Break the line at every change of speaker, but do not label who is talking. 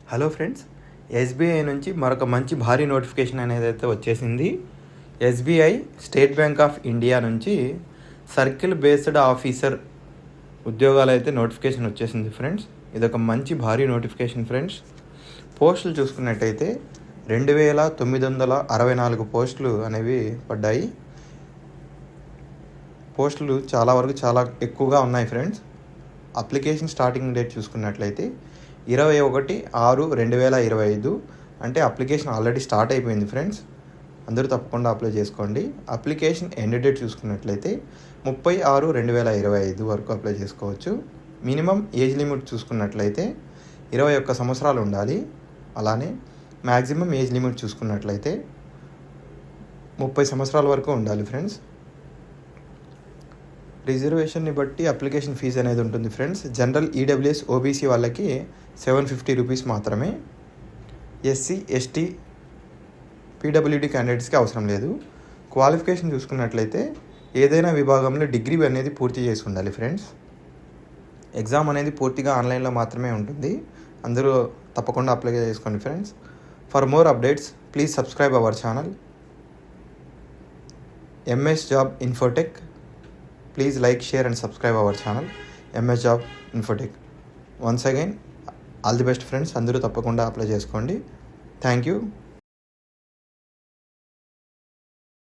Hello friends, SBI నుంచి మరొక మంచి భారీ నోటిఫికేషన్ అనేది అయితే వచ్చేసింది. SBI state bank of India నుంచి సర్కిల్ బేస్డ్ ఆఫీసర్ ఉద్యోగాలు అయితే నోటిఫికేషన్ వచ్చేసింది ఫ్రెండ్స్. ఇదొక మంచి భారీ నోటిఫికేషన్ ఫ్రెండ్స్. పోస్టులు చూసుకున్నట్టయితే 2964 పోస్టులు అనేవి పడ్డాయి. పోస్టులు చాలా ఎక్కువగా ఉన్నాయి ఫ్రెండ్స్. అప్లికేషన్ స్టార్టింగ్ డేట్ చూసుకున్నట్లయితే 21/6/2025, అంటే అప్లికేషన్ ఆల్రెడీ స్టార్ట్ అయిపోయింది ఫ్రెండ్స్. అందరూ తప్పకుండా అప్లై చేసుకోండి. అప్లికేషన్ ఎండ్ డేట్ చూసుకున్నట్లయితే 30/6/2025 వరకు అప్లై చేసుకోవచ్చు. మినిమం ఏజ్ లిమిట్ చూసుకున్నట్లయితే 21 సంవత్సరాలు ఉండాలి. అలానే మ్యాక్సిమం ఏజ్ లిమిట్ చూసుకున్నట్లయితే 30 సంవత్సరాల వరకు ఉండాలి ఫ్రెండ్స్. రిజర్వేషన్ని బట్టి అప్లికేషన్ ఫీజు అనేది ఉంటుంది ఫ్రెండ్స్. జనరల్ ఈడబ్ల్యూఎస్ ఓబీసీ వాళ్ళకి 750 రూపీస్ మాత్రమే. ఎస్సీ ఎస్టీ పీడబ్ల్యూడీ క్యాండిడేట్స్కి అవసరం లేదు. క్వాలిఫికేషన్ చూసుకున్నట్లయితే ఏదైనా విభాగంలో డిగ్రీ అనేది పూర్తి చేసి ఉండాలి ఫ్రెండ్స్. ఎగ్జామ్ అనేది పూర్తిగా ఆన్లైన్లో మాత్రమే ఉంటుంది. అందరూ తప్పకుండా అప్లై చేసుకోండి friends. For more updates please subscribe our channel MS job Infotech. Please like, share and subscribe our channel MS Job Infotech. Once again, all the best friends. అందరూ తప్పకుండా అప్లై చేసుకోండి. Thank you.